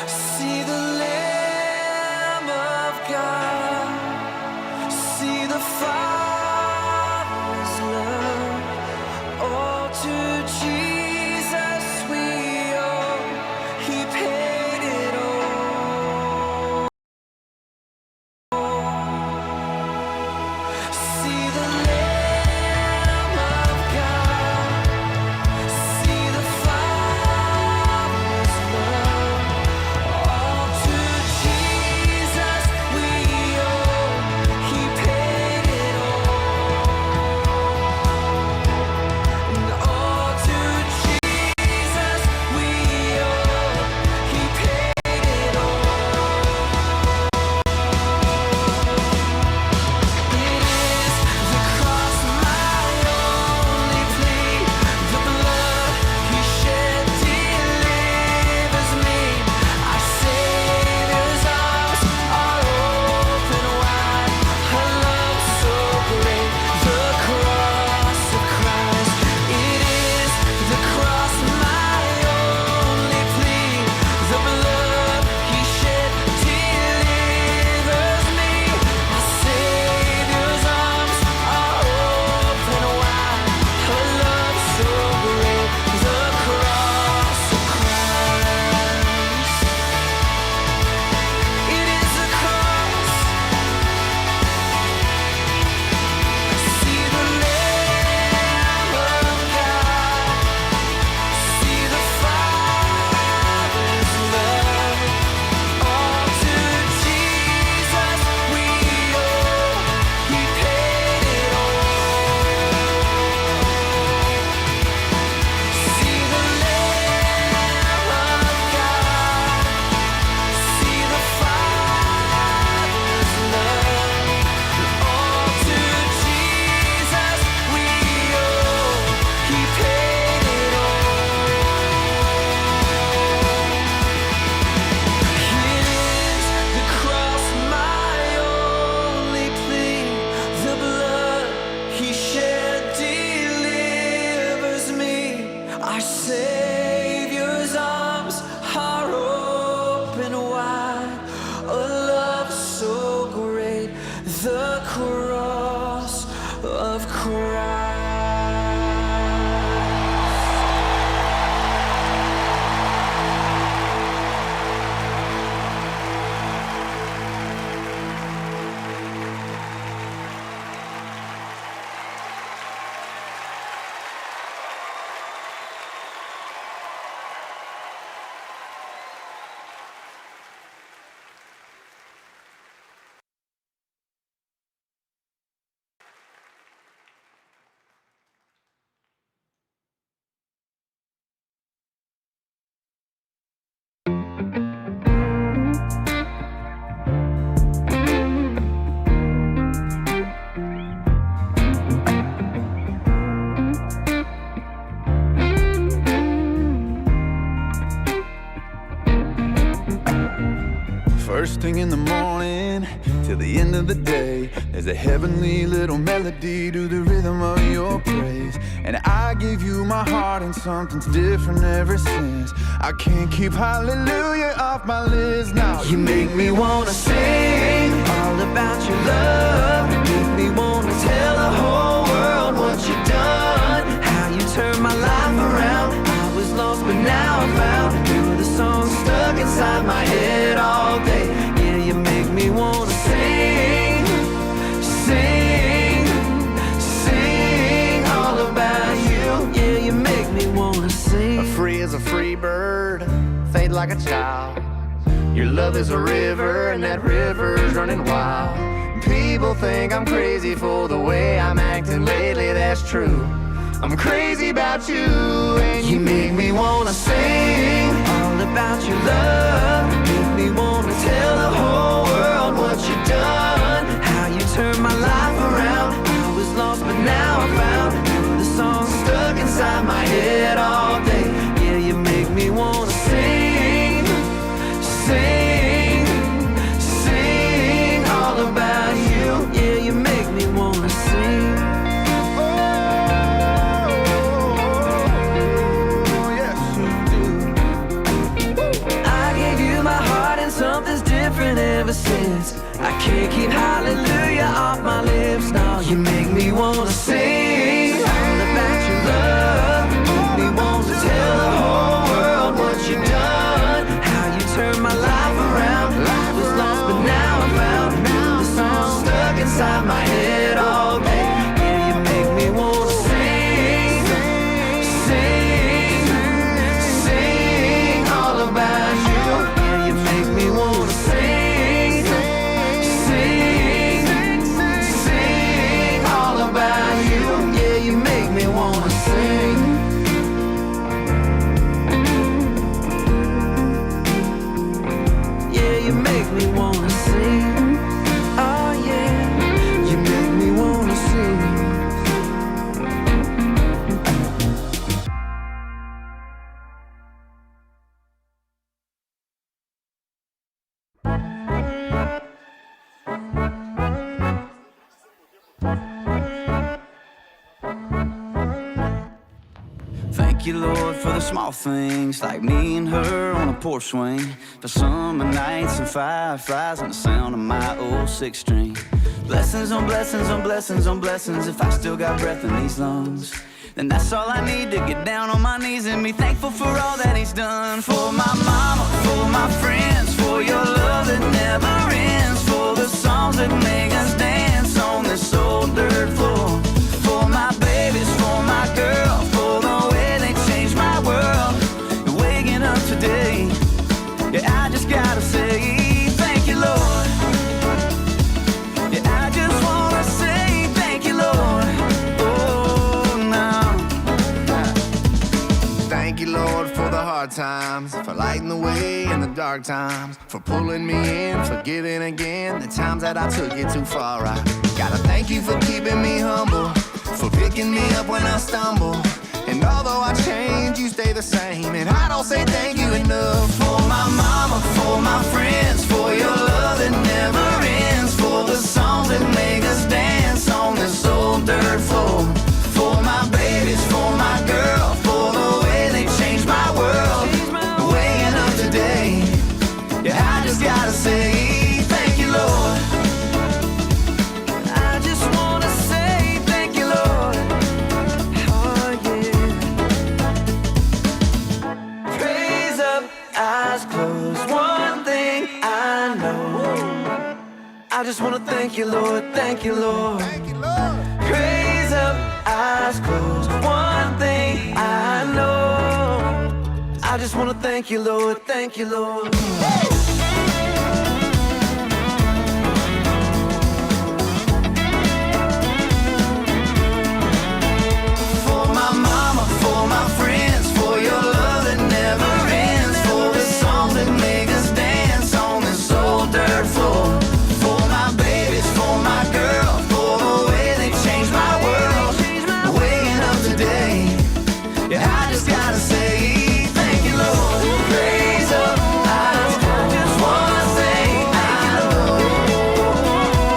See the Lamb of God, see the Father's love. All to Jesus we owe, He paid it all. See the Lamb of God, see the Father's love. All to Jesus we owe, He paid it all. And all to Jesus we owe, He paid it all. It is the cross, my only plea. The blood He shed delivers me. Our Savior's arms are open wide. Her love so great, the cross of Christ. It is the cross, my only plea. The blood He shed delivers me. Our Savior's arms are open wide. Her love so great, the cross of Christ. It is the cross. See the Lamb of God, see the Father's love. All to Jesus we owe, He paid it all. See the Lamb of God, see the Father's love. All to Jesus we owe, He paid it all. It is the cross, my only plea. The blood He shed delivers me. Our Savior's arms are open wide. A love so great, the cross of Christ. First thing in the morning till the end of the day, there's a heavenly little melody to the rhythm of your praise. And I give you my heart, and something's different ever since. I can't keep hallelujah off my list now. You make me wanna sing all about your love. You make me wanna tell the whole world what you've done, how you turned my life around. I was lost but now I'm found. You're the song stuck inside my head all day. Yeah, you make me wanna sing, sing, sing all about you. Yeah, you make me wanna sing. Free as a free bird, fade like a child. Your love is a river, and that river's running wild. People think I'm crazy for the way I'm acting lately, that's true. I'm crazy about you, and You make me wanna sing all about your love. You make me wanna tell the whole world what you've done, how you turned my life around. I was lost but now I'm found. You're the song stuck inside my head all day. Yeah, you make me wanna sing, sing, sing all about you. Yeah, you make me wanna sing. Oh, yes you do. innocence. I can't keep hallelujah off my lips. Now you make me wanna sing all about your love. Make me want to tell the whole world what you done, how you turned my life around. I was lost but now I'm found. The song stuck inside my head all day. Yeah, you make me wanna sing, sing, sing all about you. Yeah, you make me wanna sing, sing, sing all about you. Yeah, you make me wanna sing. Yeah, you make me wanna sing. Oh yeah, you make me wanna sing. Thank you, Lord, for the small things, like me and her on a porch swing, for summer nights and fireflies and the sound of my old six string. Blessings on blessings on blessings on blessings. If I still got breath in these lungs, then that's all I need to get down on my knees and be thankful for all that he's done. For my mama, for my friends, for your love that never ends, for the songs that make us dance on this old dirt floor. For my babies, for my girl, for the way they changed my world. And waking up today, yeah, I just gotta say thank you, Lord. Yeah, I just wanna say thank you, Lord. Oh, now. Thank you, Lord, for the hard times, for lighting the way in the dark times, for pulling me in, for giving again the times that I took it too far. I gotta thank you for keeping me humble, for picking me up when I stumble. And although I change, you stay the same, and I don't say thank you enough. For my mama, for my friends, for your love that never ends, for the songs that make us dance on this old dirt floor. For my babies, for my girl, for the way they changed my world. Waking up today, yeah, I just gotta say thank you, Lord. I just wanna say thank you, Lord. Oh yeah. Praise up, eyes closed. One thing I know, I just wanna thank you, Lord. Thank you, Lord. Thank you, Lord. Praise up, eyes closed. One thing I know, I just wanna thank you, Lord. Thank you, Lord. For my mama, for my friends, for your love that never ends, for the songs that make us dance on this old dirt floor. For my babies, for my girl, for the way they changed my world. Waking up today, yeah, I just gotta say thank you, Lord. Praise up, eyes closed. Just one thing I know,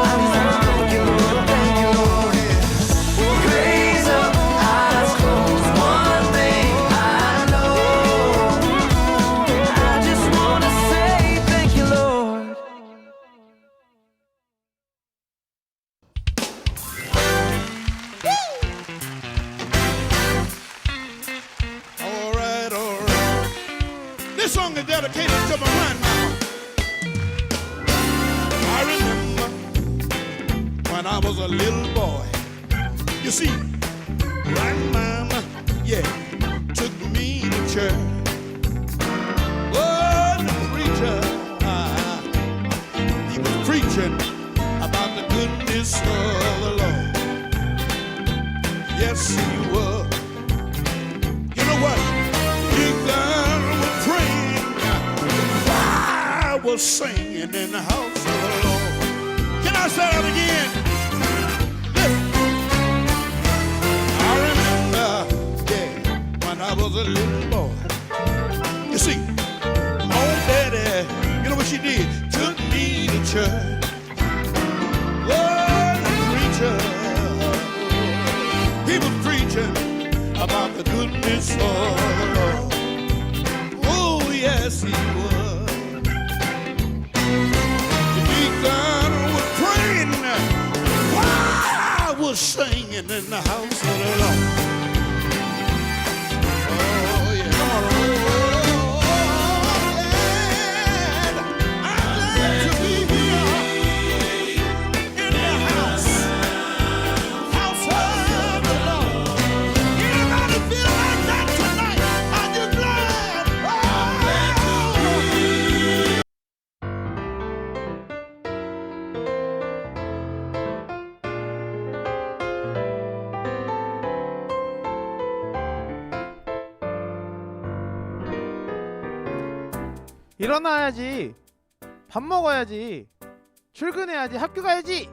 I just wanna thank you, Lord. Thank you, Lord. Praise up, eyes closed. One thing I know, I just wanna say thank you, Lord. All right, all right. This song is dedicated to my grandmama. I remember when I was a little boy. You see, grandmama, yeah, took me to church. Oh, the preacher, he was preaching about the goodness of the Lord. Yes, he was. You know what? You got was praying, I was singing in the house of the Lord. Can I say that again? Listen. I remember, yeah, when I was a little boy. You see, my old daddy, you know what she did? Took me to church. Oh, the preacher, he was preaching about the goodness of the Lord. Oh, yes, he was. If singing in the house of the Lord. Oh, yeah. Oh, yeah. I'm glad to be here in the house of the Lord. Anybody feel like that tonight? Are you glad? Oh, 일어나야지. 밥 먹어야지. 출근해야지. 학교 가야지.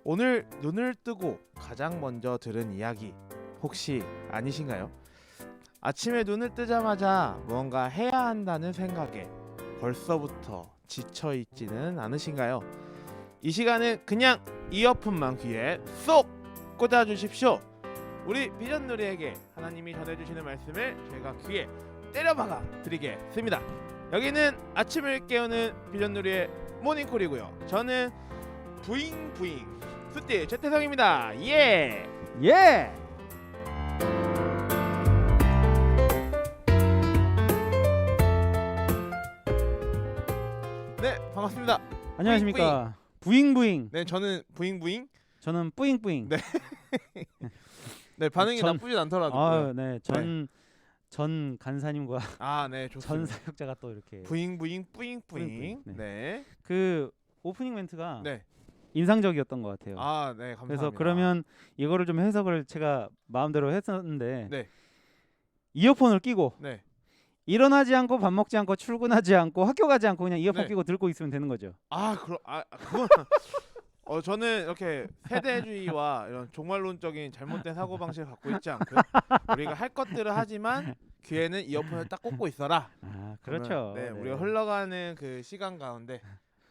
오늘 눈을 뜨고 가장 먼저 들은 이야기 혹시 아니신가요? 아침에 눈을 뜨자마자 무언가 해야 한다는 생각에 벌써부터 지쳐있지는 않으신가요? 이 시간은 그냥 이어폰만 귀에 쏙 꽂아주십시오. 우리 비전누리에게 하나님이 전해주시는 말씀을 저희가 귀에 때려박아 드리겠습니다. 여기는 아침을 깨우는 비전누리의 모닝콜이고요. 저는 부잉부잉 수띠 최태성입니다. 예! 예! 네, 반갑습니다. 안녕하십니까. 부잉부잉. 네, 저는 부잉부잉. 저는 뿌잉뿌잉. 네. 네, 반응이 전- 나쁘진 않더라고요. 아, 네. 전 간사님과 아, 네, 전 좋습니다. 사역자가 또 이렇게 부잉부잉 뿌잉뿌잉. 뿌잉뿌잉. 네. 그 오프닝 멘트가 네. 인상적이었던 것 같아요. 아, 네, 감사합니다. 그래서 그러면 이거를 좀 해석을 제가 마음대로 했었는데 네. 이어폰을 끼고 네. 일어나지 않고 밥 먹지 않고 출근하지 않고 학교 가지 않고 그냥 이어폰 네. 끼고 들고 있으면 되는 거죠. 그건 저는 이렇게 세대주의와 이런 종말론적인 잘못된 사고 방식을 갖고 있지 않고 우리가 할 것들을 하지만 귀에는 이어폰을 딱 꽂고 있어라. 아, 그렇죠. 그러면, 네, 우리가 흘러가는 그 시간 가운데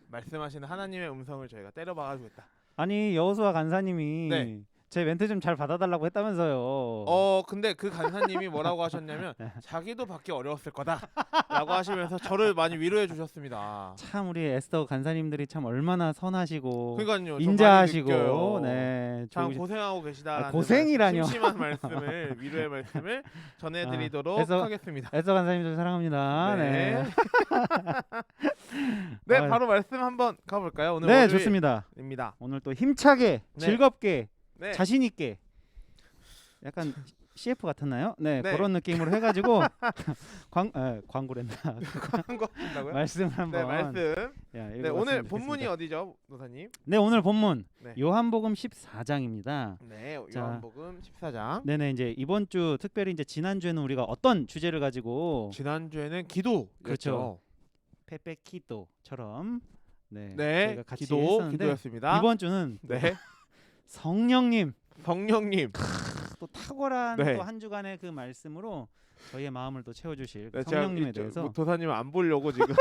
말씀하시는 하나님의 음성을 저희가 때려박아주겠다. 아니, 여호수아 간사님이 네. 제 멘트 좀 잘 봐달라고 했다면서요. 근데 그 간사님이 뭐라고 하셨냐면 네. 자기도 받기 어려웠을 거다라고 하시면서 저를 많이 위로해 주셨습니다. 참 우리 에스더 간사님들이 참 얼마나 선하시고 그러니까요. 저 많이 인자하시고 느껴요. 네, 참 좋으시- 고생하고 계시다라는 아, 고생이라뇨. 심심한 말씀을 위로의 말씀을 전해드리도록 그래서- 하겠습니다. 에스더 간사님들 사랑합니다. 네, 네, 아유. 바로 말씀 한번 가볼까요? 오늘 네, 좋습니다. 월요일입니다. 오늘 또 힘차게 네. 즐겁게 네, 자신 있게 약간 CF 같았나요? 네, 네. 그런 느낌으로 해가지고 광고랬나 광고 한다고요? 말씀 네, 한번 말씀. 야, 네, 읽어봤으면 오늘 좋겠습니다. 본문이 어디죠, 노사님? 네, 오늘 본문 네. 요한복음 14장입니다. 네, 자. 요한복음 14장. 네네, 이제 이번 주 특별히 이제 지난 주에는 우리가 어떤 주제를 가지고 지난주에는 기도. 그렇죠. 페페키토처럼 네, 네, 저희가 같이 기도, 했었는데 기도였습니다. 이번 주는 네, 성령님 성령님. 또 탁월한 네. 또 한 주간의 그 말씀으로 저희의 마음을 또 채워주실 네, 성령님에 제가 대해서 도사님 안 보려고 지금.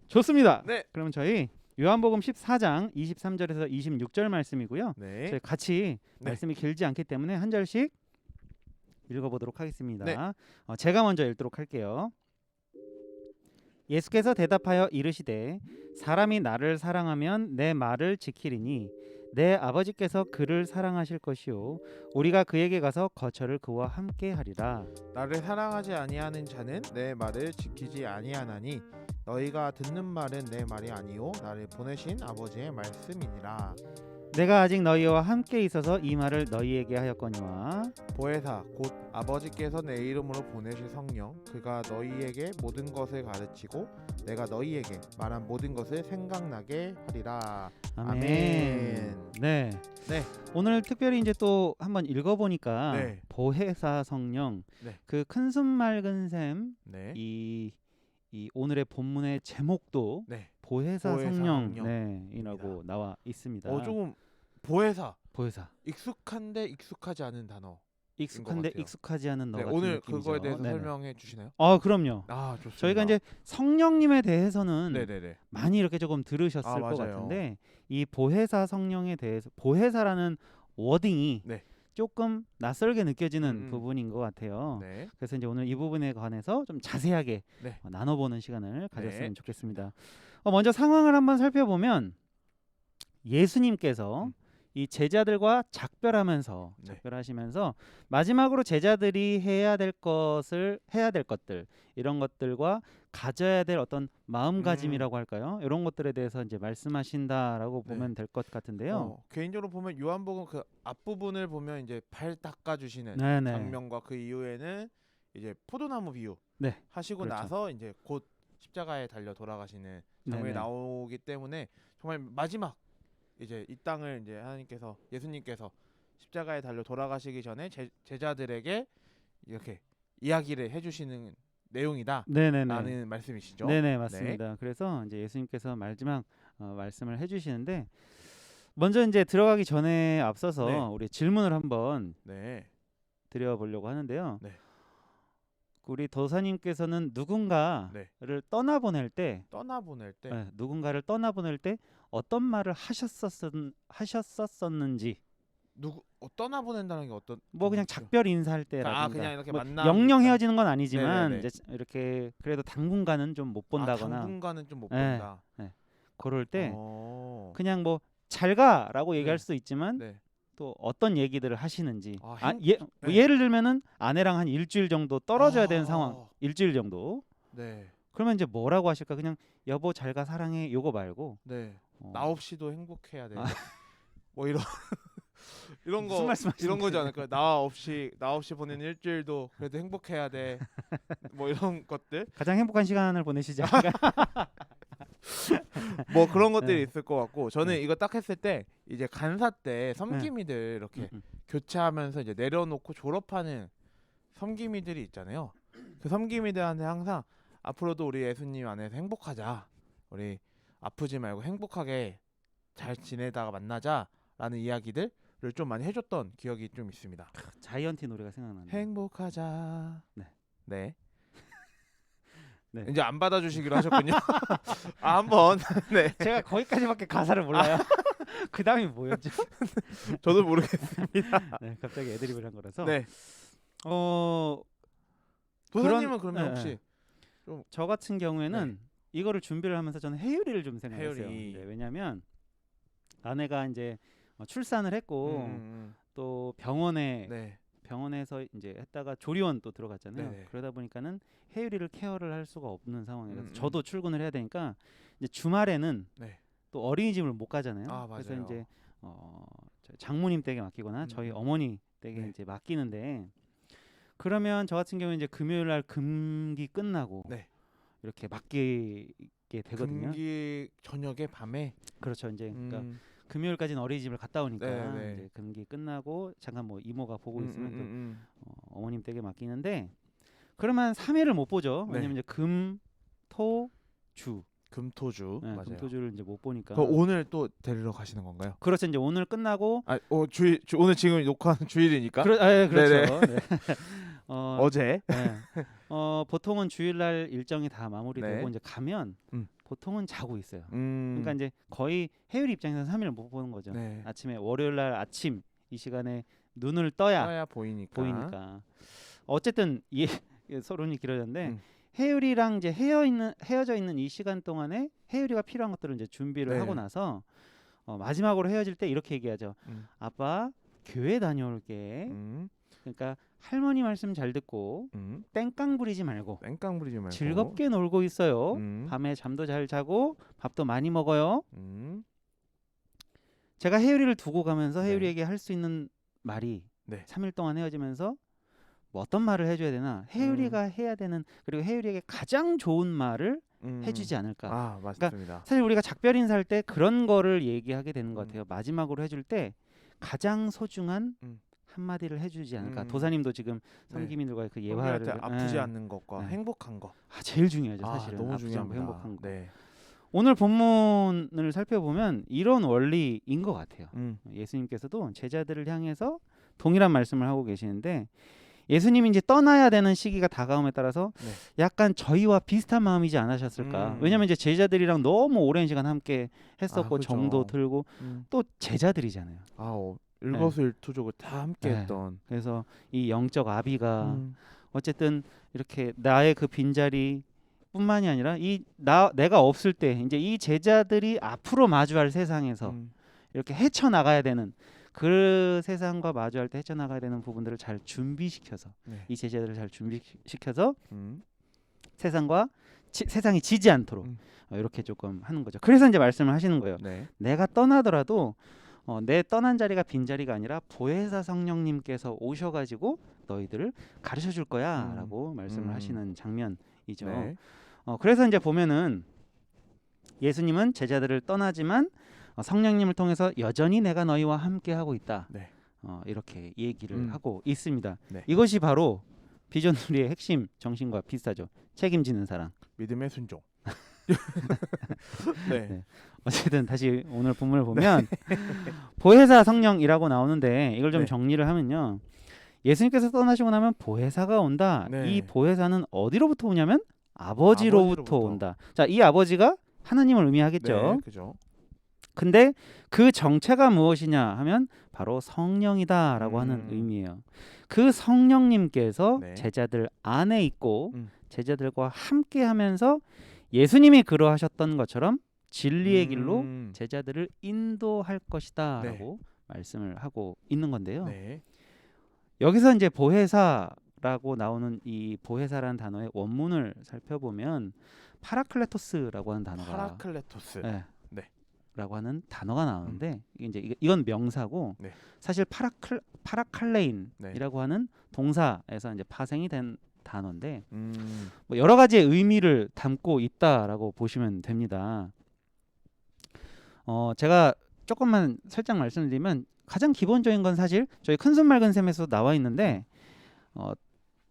좋습니다. 네, 그럼 저희 요한복음 14장 23절에서 26절 말씀이고요. 네, 저희 같이 네. 말씀이 길지 않기 때문에 한 절씩 읽어보도록 하겠습니다. 네. 제가 먼저 읽도록 할게요. 예수께서 대답하여 이르시되 사람이 나를 사랑하면 내 말을 지키리니 내 아버지께서 그를 사랑하실 것이요 우리가 그에게 가서 거처를 그와 함께 하리라. 나를 사랑하지 아니하는 자는 내 말을 지키지 아니하나니 너희가 듣는 말은 내 말이 아니요 나를 보내신 아버지의 말씀이니라. 내가 아직 너희와 함께 있어서 이 말을 너희에게 하였거니와 보혜사 곧 아버지께서 내 이름으로 보내실 성령 그가 너희에게 모든 것을 가르치고 내가 너희에게 말한 모든 것을 생각나게 하리라. 아멘. 네. 네. 오늘 특별히 이제 또 한번 읽어보니까 네. 보혜사 성령 네. 그 큰숨 맑은 샘 네. 이 오늘의 본문의 제목도 네. 보혜사 보혜사 성령 성령. 네이라고 나와 있습니다. 조금 보혜사 보혜사 익숙한데 익숙하지 않은 단어. 익숙한데 같아요. 익숙하지 않은 너 네, 같은 오늘 느낌이죠. 그거에 대해서 네네. 설명해 주시나요? 그럼요. 아, 좋습니다. 저희가 이제 성령님에 대해서는 네네네. 많이 이렇게 조금 들으셨을 아, 것 맞아요. 같은데 이 보혜사 성령에 대해서 보혜사라는 워딩이 네. 조금 낯설게 느껴지는 음. 부분인 것 같아요. 네. 그래서 이제 오늘 이 부분에 관해서 좀 자세하게 네. 나눠보는 시간을 가졌으면 네, 좋겠습니다. 먼저 상황을 한번 살펴보면 예수님께서 이 제자들과 작별하면서 네. 작별하시면서 마지막으로 제자들이 해야 될 것들 이런 것들과 가져야 될 어떤 마음가짐이라고 할까요? 이런 것들에 대해서 이제 말씀하신다라고 네. 보면 될 것 같은데요. 개인적으로 보면 요한복음 그 앞부분을 보면 이제 발 닦아 주시는 네네. 장면과 그 이후에는 이제 포도나무 비유 네. 하시고 그렇죠. 나서 이제 곧 십자가에 달려 돌아가시는 장면이 네네. 나오기 때문에 정말 마지막 이제 이 땅을 이제 하나님께서 예수님께서 십자가에 달려 돌아가시기 전에 제자들에게 이렇게 이야기를 해주시는 내용이다라는 네네네. 말씀이시죠. 네네 맞습니다. 그래서 이제 예수님께서 마지막 말씀을 해주시는데 먼저 이제 들어가기 전에 앞서서 네. 우리 질문을 한번 네. 드려보려고 하는데요. 네. 우리 도사님께서는 누군가를 네. 떠나보낼 때, 떠나보낼 때 누군가를 떠나보낼 때 어떤 말을 하셨었는지, 떠나보낸다는 게 어떤 뭐 그냥 뜻이죠? 작별 인사할 때라든가, 그냥 이렇게 뭐 만나 영영 헤어지는 건 아니지만 네네네. 이제 이렇게 그래도 당분간은 좀 못 본다거나, 당분간은 좀 못 네. 본다. 그럴 때 어. 그냥 뭐 잘가라고 얘기할 네. 수도 있지만 네. 또 어떤 얘기들을 하시는지, 아, 뭐 예를 들면은 아내랑 한 일주일 정도 떨어져야 되는 아. 상황, 일주일 정도. 네. 그러면 이제 뭐라고 하실까? 그냥 여보 잘가 사랑해 요거 말고 네. 어, 나 없이도 행복해야 돼. 아. 뭐 이런 이런 무슨 거 말씀하시는 이런 거지 않을까요? 나 없이 보낸 일주일도 그래도 행복해야 돼. 뭐 이런 것들. 가장 행복한 시간을 보내시지 않을까? 뭐 그런 것들이 네. 있을 것 같고 저는 네. 이거 딱 했을 때 이제 간사 때 섬김이들 이렇게 교체하면서 이제 내려놓고 졸업하는 섬김이들이 있잖아요. 그 섬김이들한테 항상 앞으로도 우리 예수님 안에서 행복하자. 우리 아프지 말고 행복하게 잘 지내다가 만나자라는 이야기들을 좀 많이 해줬던 기억이 좀 있습니다. 자이언티 노래가 생각나네요. 행복하자. 네. 네. 네. 이제 안 받아주시기로 하셨군요. 한번. 네. 제가 거기까지밖에 가사를 몰라요. 그 다음이 뭐였죠? 저도 모르겠습니다. 네, 갑자기 애드립을 한 거라서. 네. 도사님은 그러면 네, 혹시 저 같은 경우에는 이거를 준비를 하면서 저는 해유리를 좀 생각했어요. 해유리. 네, 왜냐하면 아내가 이제 출산을 했고 또 병원에서 이제 했다가 조리원 또 들어갔잖아요. 네네. 그러다 보니까는 해유리를 케어를 할 수가 없는 상황이라서 음. 저도 출근을 해야 되니까 이제 주말에는 네. 또 어린이집을 못 가잖아요. 아, 그래서 맞아요. 이제 저희 장모님 댁에 맡기거나 저희 어머니 댁에 네. 이제 맡기는데 그러면 저 같은 경우는 이제 금요일 날 금기 끝나고 네. 이렇게 맡기게 되거든요. 금기 저녁에 밤에 그렇죠. 이제 그러니까 음. 금요일까지는 어린이집을 갔다 오니까 네네. 이제 금기 끝나고 잠깐 뭐 이모가 보고 있으면 또 어머님 댁에 맡기는데 그러면 3일을 못 보죠. 네. 왜냐면 이제 금, 토, 주. 금토주 네, 맞아요. 금토주를 이제 못 보니까. 그 오늘 또 데리러 가시는 건가요? 그렇죠. 이제 오늘 끝나고 주일 오늘 지금 녹화하는 주일이니까. 그렇죠. 네. 어제. 네. 보통은 주일날 일정이 다 마무리되고 네. 이제 가면 보통은 자고 있어요. 그러니까 이제 거의 해율 입장에서 3일을 못 보는 거죠. 네. 아침에 월요일날 아침 이 시간에 눈을 떠야 떠야 보이니까. 어쨌든 서론이 길어졌는데 해율이랑 이제 헤어져 있는 이 시간 동안에 해율이가 필요한 것들을 이제 준비를 네. 하고 나서 마지막으로 헤어질 때 이렇게 얘기하죠. 아빠 교회 다녀올게. 그러니까 할머니 말씀 잘 듣고 땡깡 부리지 말고 즐겁게 놀고 있어요. 밤에 잠도 잘 자고 밥도 많이 먹어요. 제가 해율이를 두고 가면서 해율이에게 할 수 있는 말이 3일 동안 헤어지면서 뭐 어떤 말을 해줘야 되나 해율이가 해야 되는 그리고 해율이에게 가장 좋은 말을 해주지 않을까. 아 맞습니다. 그러니까 사실 우리가 작별 인사할 때 그런 거를 얘기하게 되는 것 같아요. 마지막으로 해줄 때 가장 소중한 한마디를 해주지 않을까. 도사님도 지금 섬기민들과의 그 예화를 아프지 않는 것과 행복한 거. 제일 중요하죠. 사실은 너무 아프지 않고 중요합니다. 행복한 거. 네. 오늘 본문을 살펴보면 이런 원리인 것 같아요. 예수님께서도 제자들을 향해서 동일한 말씀을 하고 계시는데 예수님이 이제 떠나야 되는 시기가 다가옴에 따라서 약간 저희와 비슷한 마음이지 않으셨을까. 왜냐하면 이제 제자들이랑 너무 오랜 시간 함께 했었고 그죠. 정도 들고 또 제자들이잖아요. 일거수일투족을 다 함께했던. 그래서 이 영적 아비가 어쨌든 이렇게 나의 그 빈자리 뿐만이 아니라 내가 없을 때 이제 이 제자들이 앞으로 마주할 세상에서 이렇게 헤쳐나가야 되는 그 세상과 마주할 때 헤쳐나가야 되는 부분들을 잘 준비시켜서 네. 이 제자들을 잘 준비시켜서 음. 세상이 지지 않도록 이렇게 조금 하는 거죠. 그래서 이제 말씀을 하시는 거예요. 네. 내가 떠나더라도 내 떠난 자리가 빈 자리가 아니라 보혜사 성령님께서 오셔가지고 너희들을 가르쳐 줄 거야라고 말씀을 하시는 장면이죠. 네. 그래서 이제 보면은 예수님은 제자들을 떠나지만 성령님을 통해서 여전히 내가 너희와 함께 하고 있다. 네. 이렇게 얘기를 하고 있습니다. 네. 이것이 바로 비전누리의 핵심 정신과 비슷하죠. 책임지는 사랑. 믿음의 순종. 네. 네. 어쨌든 다시 오늘 본문을 보면 보혜사 성령이라고 나오는데 이걸 좀 네. 정리를 하면요. 예수님께서 떠나시고 나면 보혜사가 온다. 네. 이 보혜사는 어디로부터 오냐면 아버지로부터 아버지로부터. 온다. 자, 이 아버지가 하나님을 의미하겠죠. 네. 그죠. 근데 그 정체가 무엇이냐 하면 바로 성령이다라고 하는 의미예요. 그 성령님께서 네. 제자들 안에 있고 음. 제자들과 함께 하면서 예수님이 그러하셨던 것처럼 진리의 길로 제자들을 인도할 것이다라고 말씀을 하고 있는 건데요. 네. 여기서 이제 보혜사라고 나오는 이 보혜사라는 단어의 원문을 살펴보면 파라클레토스라고 하는 단어가 파라클레토스. 네. 네. 라고 하는 단어가 나오는데 이건 명사고 네. 사실 파라칼레인이라고 네. 하는 동사에서 이제 파생이 된 단어인데 뭐 여러 가지의 의미를 담고 있다라고 보시면 됩니다. 제가 조금만 살짝 말씀드리면 가장 기본적인 건 사실 저희 큰손 맑은 샘에서 나와 있는데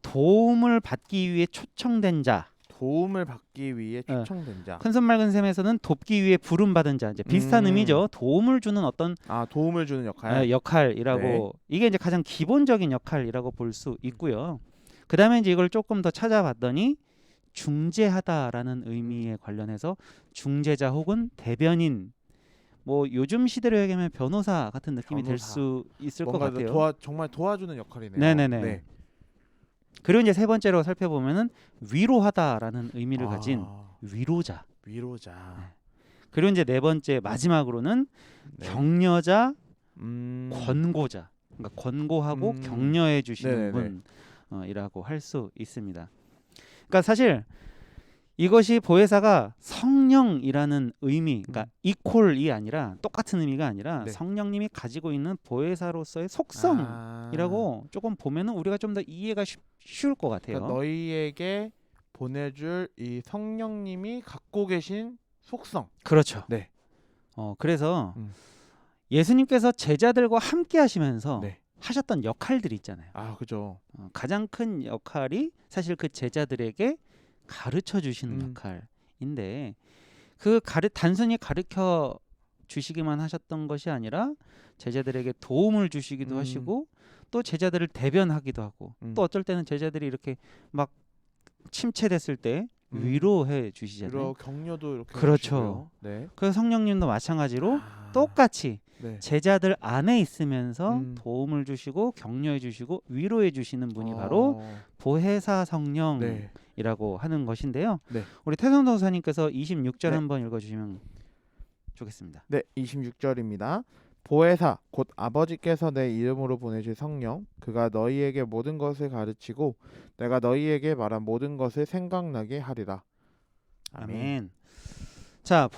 도움을 받기 위해 초청된 자. 도움을 받기 위해 초청된 자. 큰손 맑은 샘에서는 돕기 위해 부름 받은 자. 이제 비슷한 의미죠. 도움을 주는 어떤 도움을 주는 역할. 역할이라고 네. 이게 이제 가장 기본적인 역할이라고 볼 수 있고요. 그다음에 이제 이걸 조금 더 찾아봤더니 중재하다라는 의미에 관련해서 중재자 혹은 대변인 뭐 요즘 시대로 얘기하면 변호사 같은 느낌이 될 수 있을 것 같아요. 정말 도와주는 역할이네요. 네네네. 네. 그리고 이제 세 번째로 살펴보면은 위로하다라는 의미를 가진 위로자. 위로자. 그리고 이제 네 번째 마지막으로는 네. 격려자, 권고자. 그러니까 권고하고 격려해 주시는 네네네. 분이라고 할 수 있습니다. 그러니까 사실 이것이 보혜사가 성령이라는 의미, 그러니까 이퀄이 아니라 똑같은 의미가 아니라 네. 성령님이 가지고 있는 보혜사로서의 속성이라고 조금 보면은 우리가 좀 더 이해가 쉬울 것 같아요. 그러니까 너희에게 보내줄 이 성령님이 갖고 계신 속성. 그렇죠. 네. 그래서 예수님께서 제자들과 함께 하시면서 네. 하셨던 역할들이 있잖아요. 그죠. 가장 큰 역할이 사실 그 제자들에게 가르쳐 주시는 역할인데 단순히 가르쳐 주시기만 하셨던 것이 아니라 제자들에게 도움을 주시기도 하시고 또 제자들을 대변하기도 하고 또 어쩔 때는 제자들이 이렇게 막 침체됐을 때 위로해 주시잖아요. 위로 격려도 이렇게 그렇죠. 해주시고요. 네. 그래서 성령님도 마찬가지로 똑같이 네. 제자들 안에 있으면서 도움을 주시고 격려해 주시고 위로해 주시는 분이 바로 보혜사 성령이라고 네. 하는 것인데요. 네. 우리 태선 도사님께서 26절 네. 한번 읽어주시면 좋겠습니다. 네, 26절입니다. 보혜사 곧 아버지께서 내 이름으로 보내실 성령 그가 너희에게 모든 것을 가르치고 내가 너희에게 말한 모든 것을 생각나게 하리라. 아멘. 자,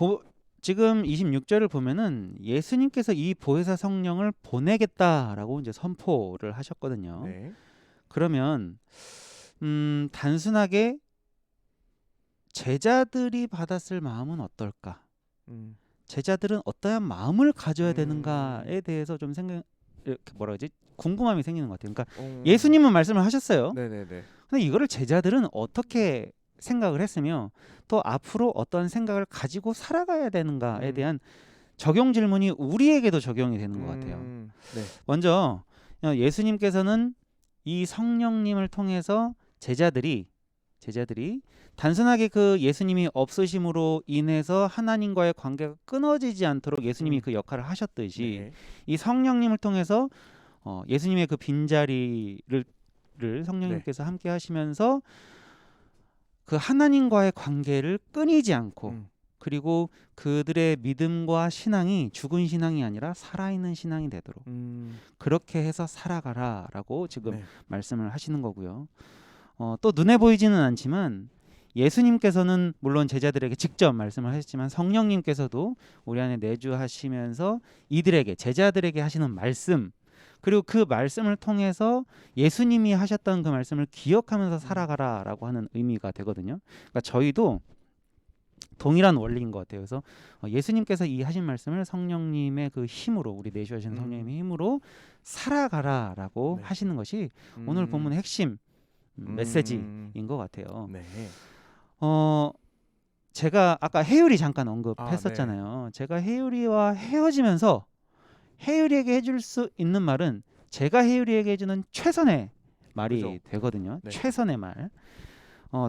지금 26절을 보면은 예수님께서 이 보혜사 성령을 보내겠다라고 이제 선포를 하셨거든요. 네. 그러면 단순하게 제자들이 받았을 마음은 어떨까? 제자들은 어떠한 마음을 가져야 되는가에 대해서 좀 궁금함이 생기는 것 같아요. 그러니까 예수님은 말씀을 하셨어요. 네네네. 근데 이거를 제자들은 어떻게 생각을 했으며 또 앞으로 어떤 생각을 가지고 살아가야 되는가에 대한 적용 질문이 우리에게도 적용이 되는 것 같아요. 네. 먼저 예수님께서는 이 성령님을 통해서 제자들이 단순하게 그 예수님이 없으심으로 인해서 하나님과의 관계가 끊어지지 않도록 예수님이 그 역할을 하셨듯이 네. 이 성령님을 통해서 예수님의 그 빈자리를 성령님께서 함께 하시면서 그 하나님과의 관계를 끊이지 않고 그리고 그들의 믿음과 신앙이 죽은 신앙이 아니라 살아있는 신앙이 되도록 그렇게 해서 살아가라라고 지금 네. 말씀을 하시는 거고요. 또 눈에 보이지는 않지만 예수님께서는 물론 제자들에게 직접 말씀을 하셨지만 성령님께서도 우리 안에 내주하시면서 이들에게 제자들에게 하시는 말씀 그리고 그 말씀을 통해서 예수님이 하셨던 그 말씀을 기억하면서 살아가라라고 하는 의미가 되거든요. 그러니까 저희도 동일한 원리인 것 같아요. 그래서 예수님께서 이 하신 말씀을 성령님의 그 힘으로 우리 내주하신 성령님의 힘으로 살아가라라고 네. 하시는 것이 오늘 본문의 핵심 메시지인 것 같아요. 네. 제가 아까 해율이 잠깐 언급했었잖아요. 제가 해율이와 헤어지면서 해율이에게 해줄 수 있는 말은 제가 해율이에게 해주는 최선의 말이 그죠. 되거든요. 네. 최선의 말.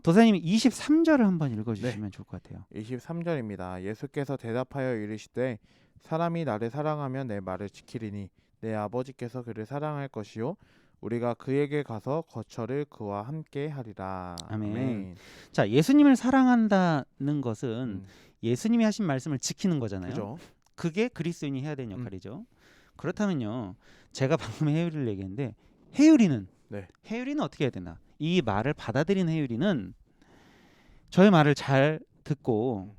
도사님이 23절을 한번 읽어주시면 좋을 것 같아요. 23절입니다. 예수께서 대답하여 이르시되 사람이 나를 사랑하면 내 말을 지키리니 내 아버지께서 그를 사랑할 것이요 우리가 그에게 가서 거처를 그와 함께 하리라. 아멘. 자, 예수님을 사랑한다는 것은 예수님이 하신 말씀을 지키는 거잖아요. 그죠? 그게 그리스도인이 해야 되는 역할이죠. 그렇다면요, 제가 방금 해율이를 얘기했는데 해율이는 네. 해율이는 어떻게 해야 되나? 이 말을 받아들인 해율이는 저의 말을 잘 듣고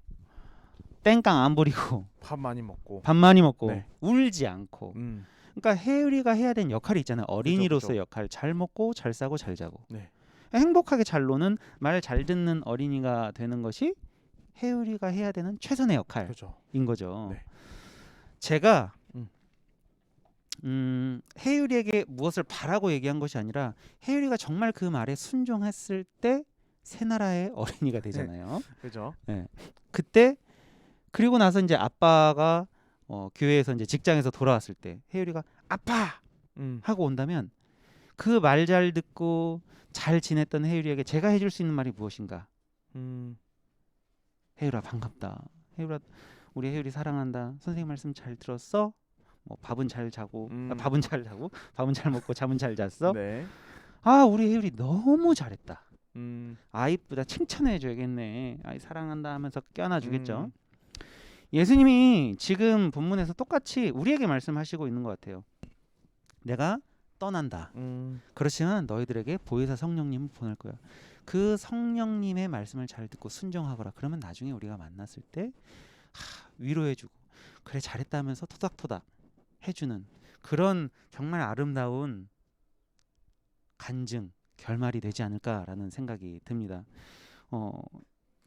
땡깡 안 부리고 밥 많이 먹고. 밥 많이 먹고 네. 울지 않고. 그러니까 해율이가 해야 되는 역할이 있잖아요. 어린이로서의 그죠. 역할. 잘 먹고 잘 싸고 잘 자고. 네. 행복하게 잘 노는 말 잘 듣는 어린이가 되는 것이 해율이가 해야 되는 최선의 역할인 그죠. 거죠. 네. 제가 해율이에게 무엇을 바라고 얘기한 것이 아니라 해율이가 정말 그 말에 순종했을 때 새 나라의 어린이가 되잖아요. 그죠. 네. 그때 그리고 나서 이제 아빠가 교회에서 이제 직장에서 돌아왔을 때 해율이가 아빠 하고 온다면 그 말 잘 듣고 잘 지냈던 해율이에게 제가 해줄 수 있는 말이 무엇인가? 해율아 반갑다. 해율아 우리 해율이 사랑한다. 선생님 말씀 잘 들었어? 뭐 밥은 잘 자고 밥은 잘 자고 밥은 잘 먹고 잠은 잘 잤어? 네. 아 우리 해율이 너무 잘했다. 아이보다 칭찬해 줘야겠네. 아이 사랑한다 하면서 껴안아 주겠죠. 예수님이 지금 본문에서 똑같이 우리에게 말씀하시고 있는 것 같아요. 내가 떠난다. 그렇지만 너희들에게 보혜사 성령님을 보낼 거야. 그 성령님의 말씀을 잘 듣고 순종하거라. 그러면 나중에 우리가 만났을 때 위로해주고 그래 잘했다 하면서 토닥토닥 해주는 그런 정말 아름다운 간증 결말이 되지 않을까라는 생각이 듭니다.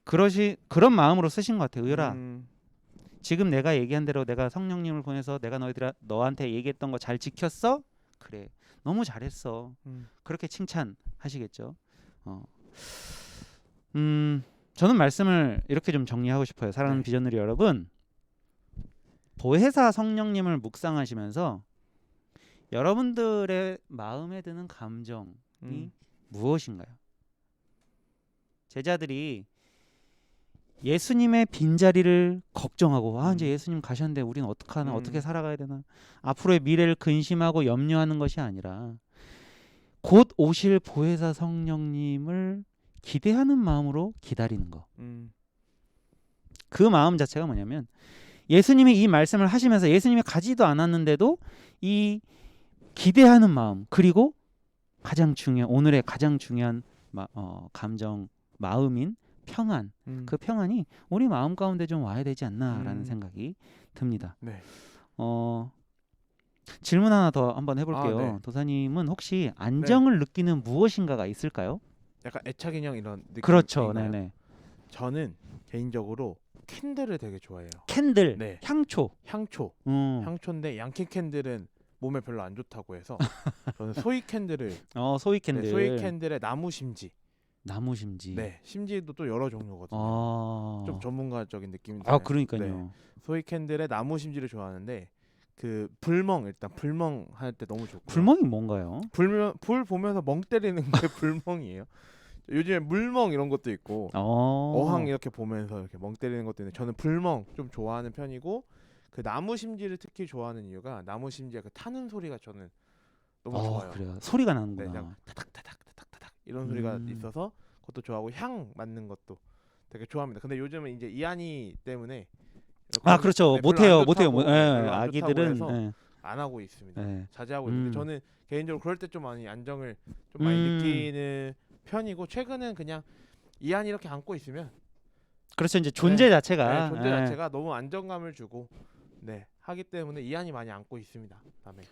그런 마음으로 쓰신 것 같아요. 의열아 지금 내가 얘기한 대로 내가 성령님을 보내서 내가 너한테 얘기했던 거 잘 지켰어? 그래 너무 잘했어. 그렇게 칭찬하시겠죠. 저는 말씀을 이렇게 좀 정리하고 싶어요. 사랑하는 비전누리 여러분, 보혜사 성령님을 묵상하시면서 여러분들의 마음에 드는 감정이 무엇인가요? 제자들이 예수님의 빈자리를 걱정하고 이제 예수님 가셨는데 우리는 어떡하나 어떻게 살아가야 되나 앞으로의 미래를 근심하고 염려하는 것이 아니라 곧 오실 보혜사 성령님을 기대하는 마음으로 기다리는 거. 그 마음 자체가 뭐냐면 예수님이 이 말씀을 하시면서 예수님이 가지도 않았는데도 이 기대하는 마음 그리고 오늘의 가장 중요한 감정 마음인 평안 그 평안이 우리 마음 가운데 좀 와야 되지 않나라는 생각이 듭니다. 네. 질문 하나 더 한번 해볼게요. 네. 도사님은 혹시 안정을 느끼는 무엇인가가 있을까요? 약간 애착 인형 이런 느낌. 그렇죠. 네네. 저는 개인적으로 캔들을 되게 좋아해요. 캔들, 네. 향초. 향초인데 양키 캔들은 몸에 별로 안 좋다고 해서 저는 소이 캔들을 소이 캔들. 네, 소이 캔들의 나무 심지. 네. 심지도 또 여러 종류거든요. 좀 전문가적인 느낌이 들어요. 그러니까요. 네. 소이 캔들의 나무 심지를 좋아하는데 그 불멍 할 때 너무 좋고. 불멍이 뭔가요? 불 보면서 멍 때리는 게 불멍이에요. 요즘에 물멍 이런 것도 있고 어항 이렇게 보면서 이렇게 멍 때리는 것도 있는데 저는 불멍 좀 좋아하는 편이고 그 나무 심지를 특히 좋아하는 이유가 나무 심지가 그 타는 소리가 저는 너무 좋아요. 그래요. 소리가 네, 나는구나. 그냥 타닥타닥 이런 소리가 있어서 그것도 좋아하고 향 맡는 것도 되게 좋아합니다. 근데 요즘은 이제 이한이 때문에 그렇죠. 네, 못해요. 별로 안 못해요. 좋다고, 예, 별로 안 아기들은 좋다고 해서 예. 안 하고 있습니다. 예. 자제하고 있는데 저는 개인적으로 그럴 때 좀 많이 안정을 좀 많이 느끼는 편이고 최근은 그냥 이한이 이렇게 안고 있으면 그렇죠. 이제 존재 자체가 존재 예. 자체가 너무 안정감을 주고 하기 때문에 이한이 많이 안고 있습니다. 다음에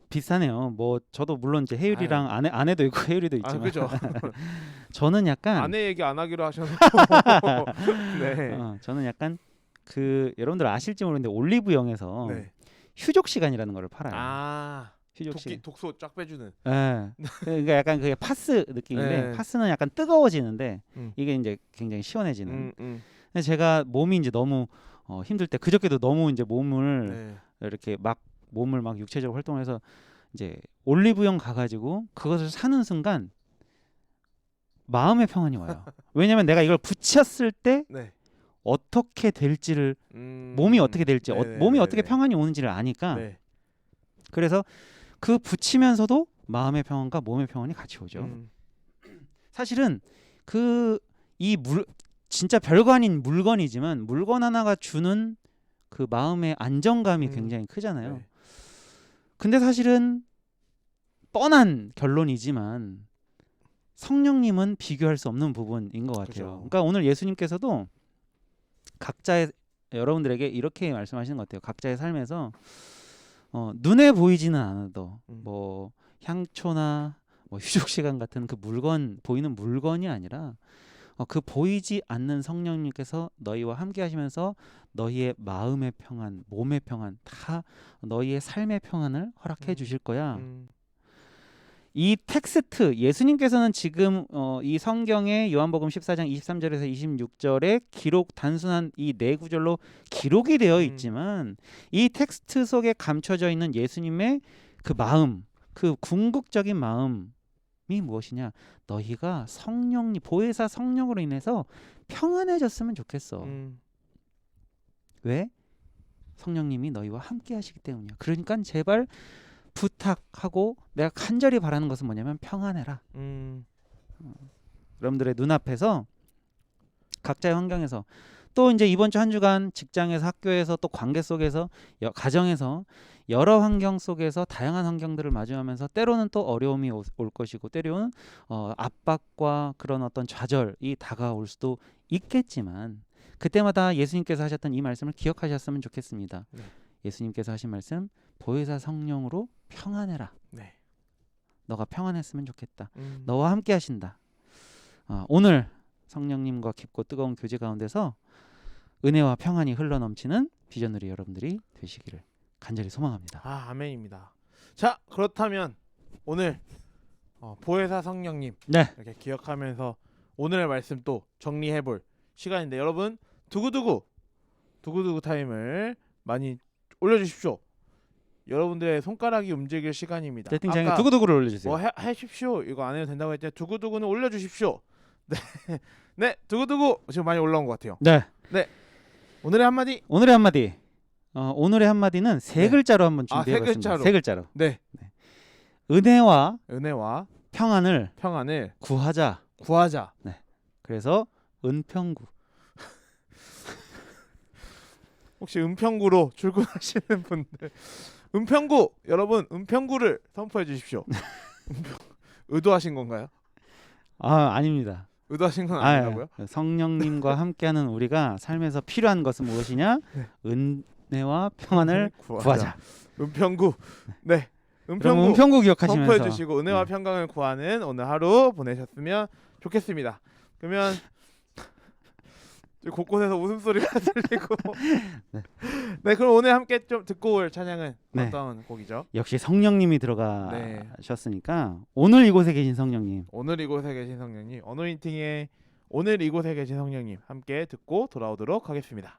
비슷하네요. 뭐 저도 물론 이제 혜율이랑 아내도 있고 혜율이도 있지만 그죠. 저는 약간 아내 얘기 안 하기로 하셔서 저는 약간 그 여러분들 아실지 모르겠는데 올리브영에서 휴족 시간이라는 거를 팔아요. 휴족 시간. 독소 쫙 빼주는. 그러니까 약간 그게 파스 느낌인데 파스는 약간 뜨거워지는데 이게 이제 굉장히 시원해지는. 근데 제가 몸이 이제 너무 힘들 때 그저께도 너무 이제 몸을 이렇게 막 몸을 막 육체적으로 활동해서 이제 올리브영 가가지고 그것을 사는 순간 마음의 평안이 와요. 왜냐면 내가 이걸 붙였을 때 어떻게 될지를 몸이 어떻게 될지 몸이 어떻게 평안이 오는지를 아니까 그래서 그 붙이면서도 마음의 평안과 몸의 평안이 같이 오죠. 사실은 진짜 별거 아닌 물건이지만 물건 하나가 주는 그 마음의 안정감이 굉장히 크잖아요. 근데 사실은 뻔한 결론이지만 성령님은 비교할 수 없는 부분인 것 같아요. 그죠. 그러니까 오늘 예수님께서도 각자의 여러분들에게 이렇게 말씀하시는 것 같아요. 각자의 삶에서 눈에 보이지는 않아도 뭐 향초나 뭐 휴족 시간 같은 그 물건 보이는 물건이 아니라 그 보이지 않는 성령님께서 너희와 함께 하시면서 너희의 마음의 평안, 몸의 평안, 다 너희의 삶의 평안을 허락해 주실 거야. 이 텍스트 예수님께서는 지금 이 성경의 요한복음 14장 23절에서 26절에 기록 단순한 이 네 구절로 기록이 되어 있지만 이 텍스트 속에 감춰져 있는 예수님의 그 마음, 그 궁극적인 마음이 무엇이냐? 너희가 성령님 보혜사 성령으로 인해서 평안해졌으면 좋겠어. 왜? 성령님이 너희와 함께 하시기 때문이야. 그러니까 제발 부탁하고 내가 간절히 바라는 것은 뭐냐면 평안해라. 여러분들의 눈앞에서 각자의 환경에서 또 이제 이번 주 한 주간 직장에서 학교에서 또 관계 속에서 가정에서 여러 환경 속에서 다양한 환경들을 마주하면서 때로는 또 어려움이 올 것이고 때로는 압박과 그런 어떤 좌절이 다가올 수도 있겠지만 그때마다 예수님께서 하셨던 이 말씀을 기억하셨으면 좋겠습니다. 예수님께서 하신 말씀 보혜사 성령으로 평안해라. 너가 평안했으면 좋겠다. 너와 함께 하신다. 오늘 성령님과 깊고 뜨거운 교제 가운데서 은혜와 평안이 흘러넘치는 비전누리 여러분들이 되시기를 간절히 소망합니다. 아멘입니다. 자, 그렇다면 오늘 보혜사 성령님 이렇게 기억하면서 오늘의 말씀 또 정리해볼 시간인데 여러분 두구두구 타임을 많이 올려주십시오. 여러분들의 손가락이 움직일 시간입니다. 채팅창에 두구두구를 올려주세요. 하십시오. 이거 안 해도 된다고 했죠. 두구두구는 올려주십시오. 네, 두구두구 지금 많이 올라온 것 같아요. 네. 오늘의 한마디. 오늘의 한마디는 세 글자로 한번 준비해봤습니다. 세 글자로. 은혜와 평안을 구하자. 네. 그래서 은평구. 혹시 은평구로 출근하시는 분들, 은평구 여러분 은평구를 선포해 주십시오. 의도하신 건가요? 아닙니다. 의도하신 건 아니라고요? 성령님과 함께하는 우리가 삶에서 필요한 것은 무엇이냐? 은혜와 평안을 구하자. 은평구. 네. 은평구 기억하시면서 선포해 주시고 은혜와 평강을 구하는 오늘 하루 보내셨으면 좋겠습니다. 그러면 곳곳에서 웃음소리가 들리고 네, 그럼 오늘 함께 좀 듣고 올 찬양은 어떤 곡이죠? 역시 성령님이 들어가셨으니까 오늘 이곳에 계신 성령님, 오늘 이곳에 계신 성령님, 어노인팅의 오늘 이곳에 계신 성령님 함께 듣고 돌아오도록 하겠습니다.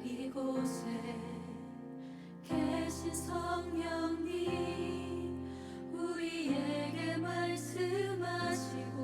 이곳에 계신 성령님 우리에게 말씀하시고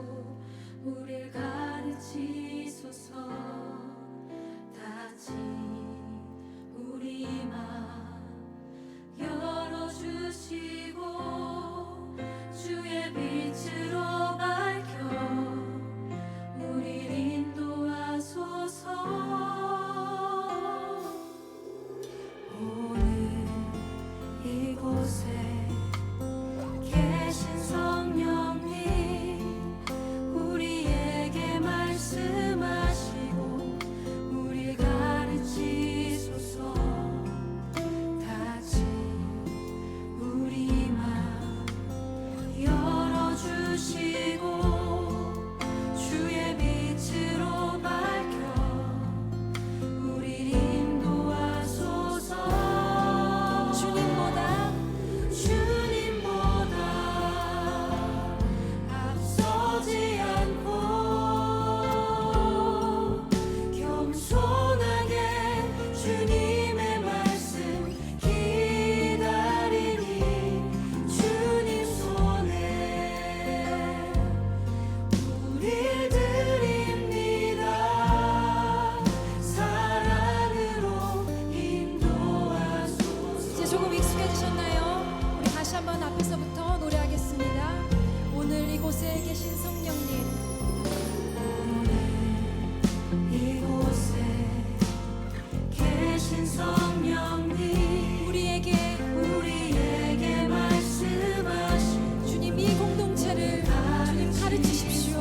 가르치십시오.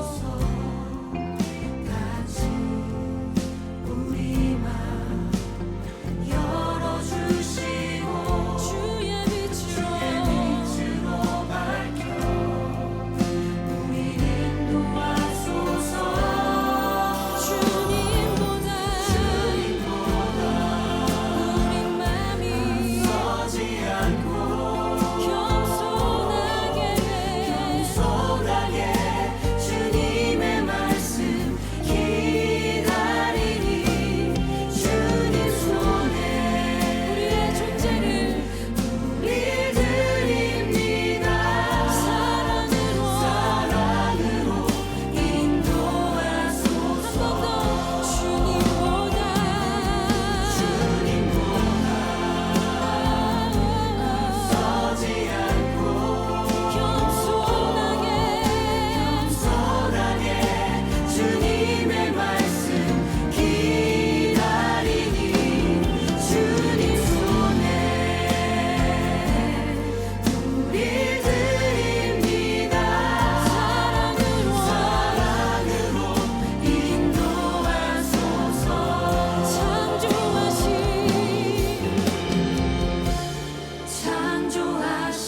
같이 우리 맘 열어주시고 주의 빛으로 밝혀 우리 인도하소서. 주님보다 우리 맘이 서지 않고 겸손하게 주님의 말씀 기다리니 주님 손에 우리의 존재를 우리 드립니다. 사랑으로 인도하소서. 한 번 더 주님보다 서지 않고 겸손하게 주님의 말씀 기다리니 주님 손에 우리 드립니다. 사랑으로 인도하소서. 창조하신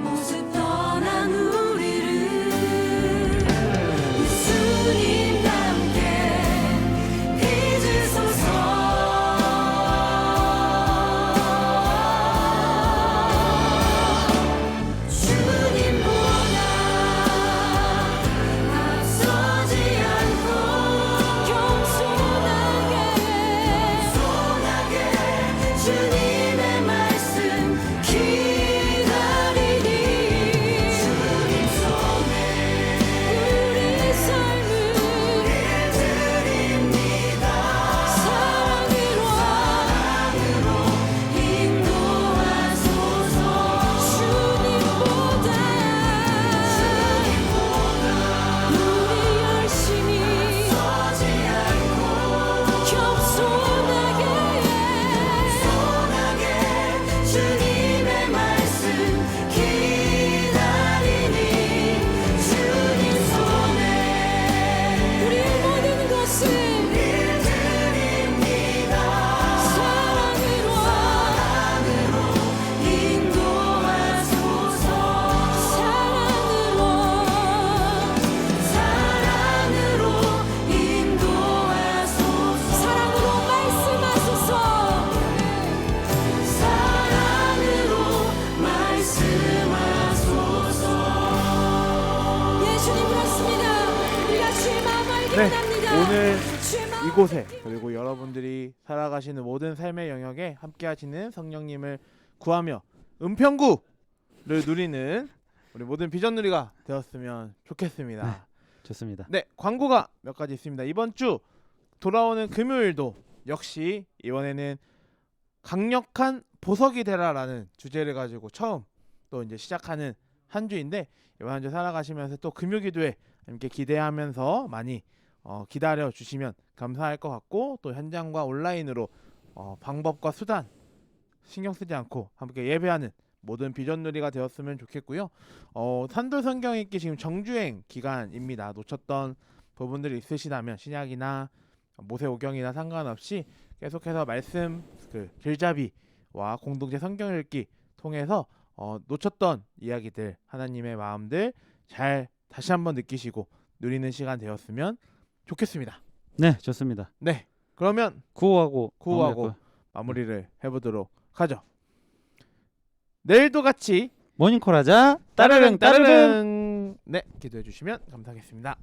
모습 떠난 우리를 예수님과 함께 빚으소서. 주님보다 앞서지 않고 겸손하게 주님의 말씀 기다리니 주님 손에 우리 삶을 드립니다. 사랑으로 인도하소서. 주님보다 우리 열심히 서지 않고 겸손하게 주님의 말씀 기다리니 주님 손에 우리의 모든 것을 드립니다. 사랑으로 인도하소서. 사랑으로 인도하소서. 사랑으로 말씀하소서. 사랑으로 말씀하소서. 예수님 그렇습니다. 우리가 주의 마음을 알게 네, 원합니다. 오늘 주의 마음 이곳에 그리고 여러분들이 살아가시는 모든 삶의 영역에 함께하시는 성령님을 구하며 은평구를 누리는 우리 모든 비전누리가 되었으면 좋겠습니다. 좋습니다. 네, 광고가 몇 가지 있습니다. 이번 주 돌아오는 금요일도 역시 이번에는 강력한 보석이 되라라는 주제를 가지고 처음 또 이제 시작하는 한 주인데, 이번 한 주 살아가시면서 또 금요기도에 함께 기대하면서 많이 기다려 주시면 감사할 것 같고, 또 현장과 온라인으로 방법과 수단 신경 쓰지 않고 함께 예배하는 모든 비전누리가 되었으면 좋겠고요. 산도 성경 읽기 지금 정주행 기간입니다. 놓쳤던 부분들이 있으시다면 신약이나 모세오경이나 상관없이 계속해서 말씀 길잡이와 공동체 성경 읽기 통해서 놓쳤던 이야기들, 하나님의 마음들 잘 다시 한번 느끼시고 누리는 시간 되었으면 좋겠습니다. 네, 좋습니다. 네, 그러면 구호하고 마무리를 해보도록 하죠. 내일도 같이 모닝콜 하자. 따르릉 따르릉. 네, 기도해 주시면 감사하겠습니다.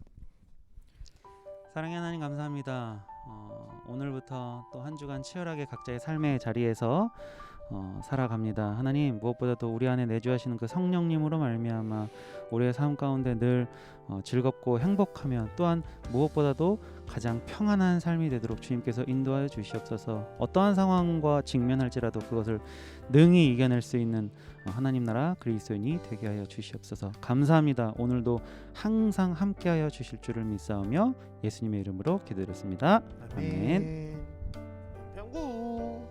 사랑의 하나님 감사합니다. 오늘부터 또 한 주간 치열하게 각자의 삶의 자리에서 살아갑니다. 하나님, 무엇보다도 우리 안에 내주하시는 그 성령님으로 말미암아 우리의 삶 가운데 늘 즐겁고 행복하며, 또한 무엇보다도 가장 평안한 삶이 되도록 주님께서 인도하여 주시옵소서. 어떠한 상황과 직면할지라도 그것을 능히 이겨낼 수 있는 하나님 나라 그리스도인이 되게 하여 주시옵소서. 감사합니다. 오늘도 항상 함께하여 주실 줄을 믿사오며 예수님의 이름으로 기도드렸습니다. 아멘. 평구.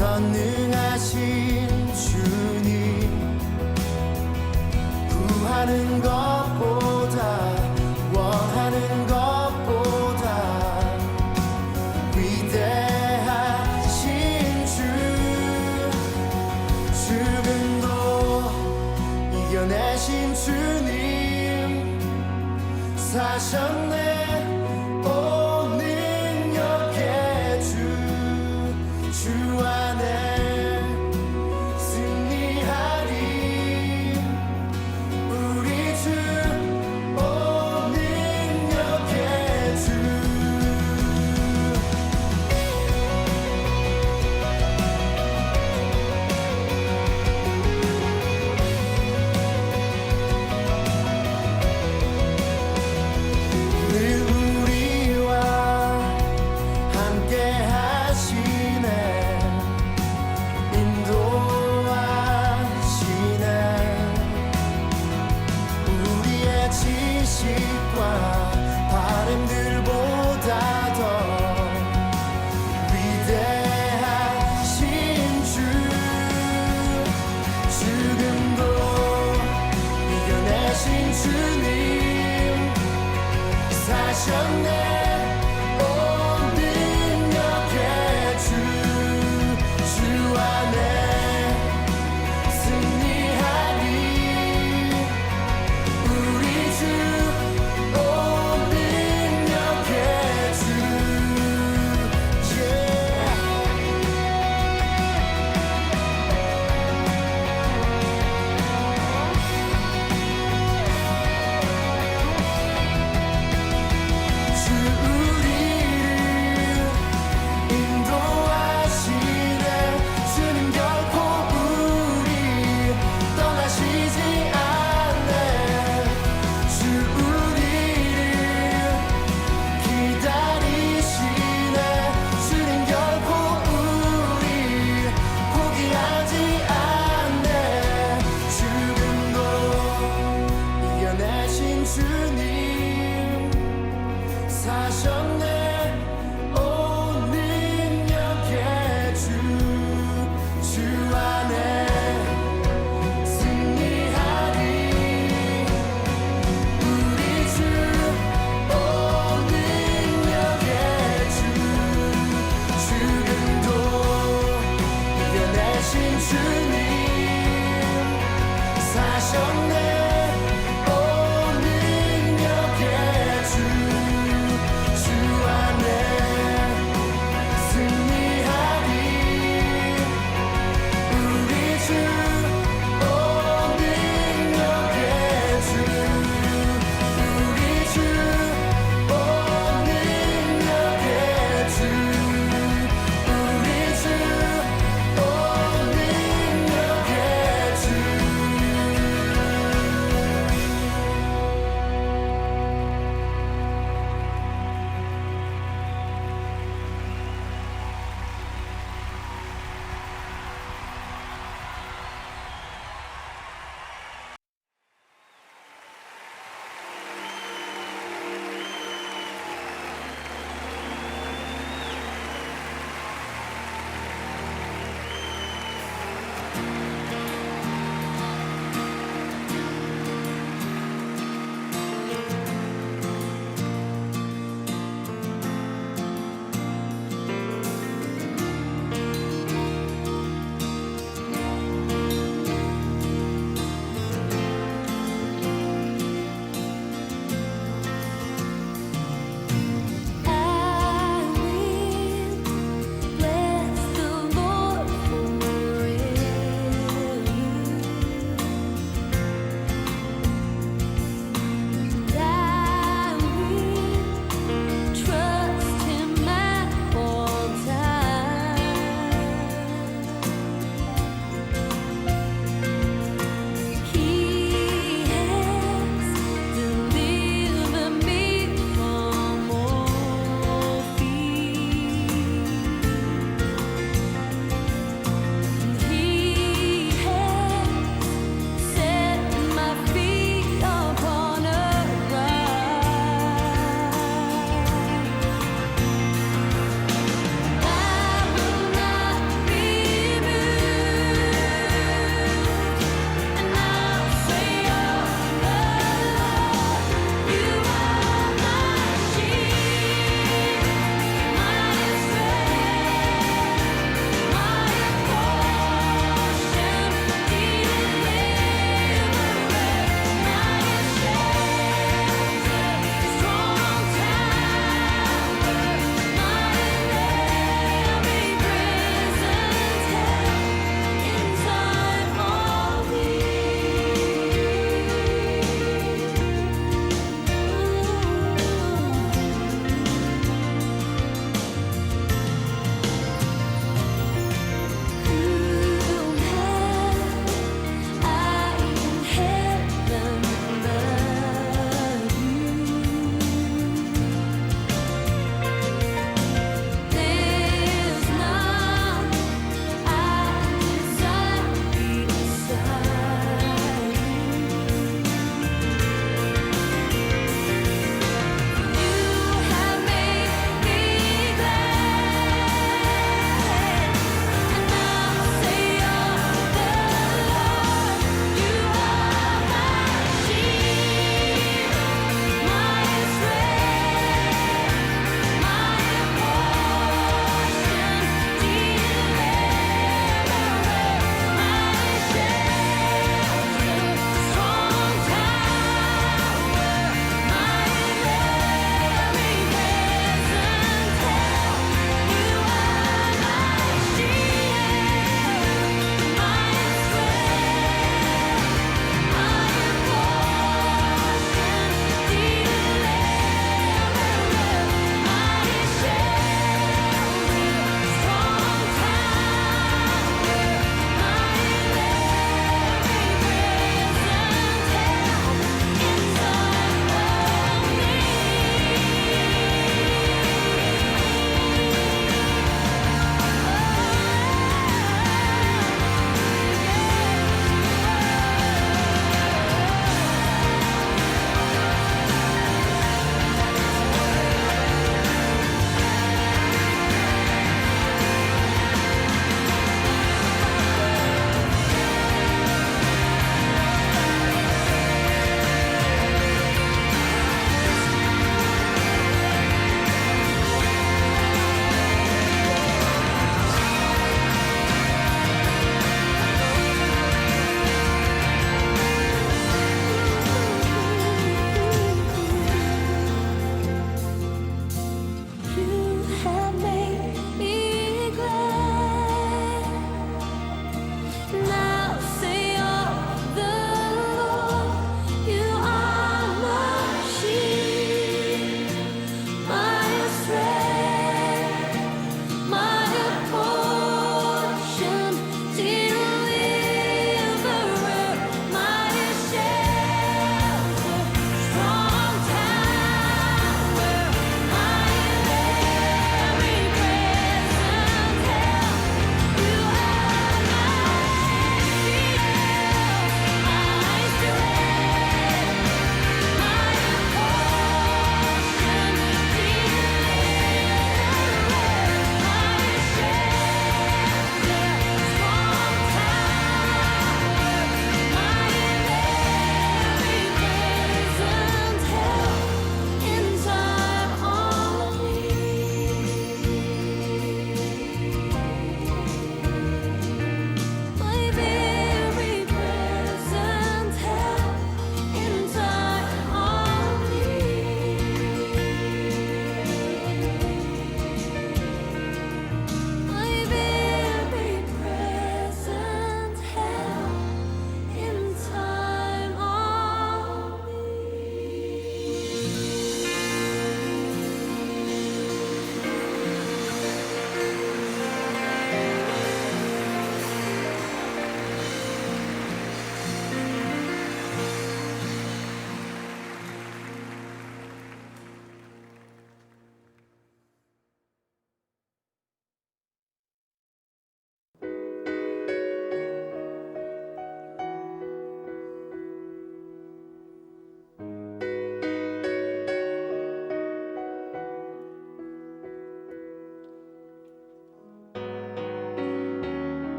전능하신 주님 구하는 것보다 원하는 것보다 위대하신 주 죽음도 이겨내신 주님 사셨네 오 능력의 주 안에 승리하리 우리 주 오 능력의 주 늘 우리와 함께 하시네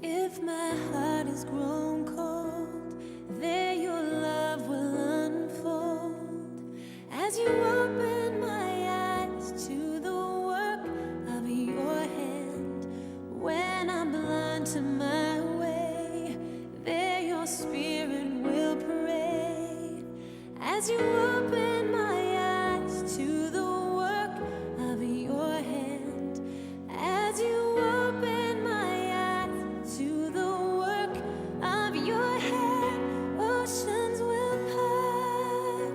If my heart has grown cold, there your love will unfold. As you open my eyes to the work of your hand, when I'm blind to my way, there your spirit will parade. As you open my eyes to the work of your hand, as you open my eyes to the work of your hand, oceans will part,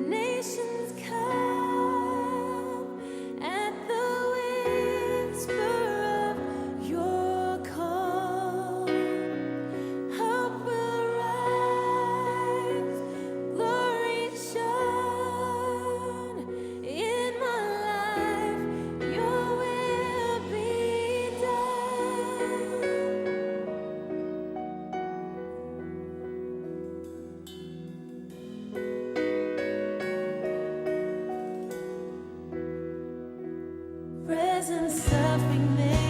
nations come at the whisper of your call. Hope will rise, glory shine in my life. Your will be done. Presence of me.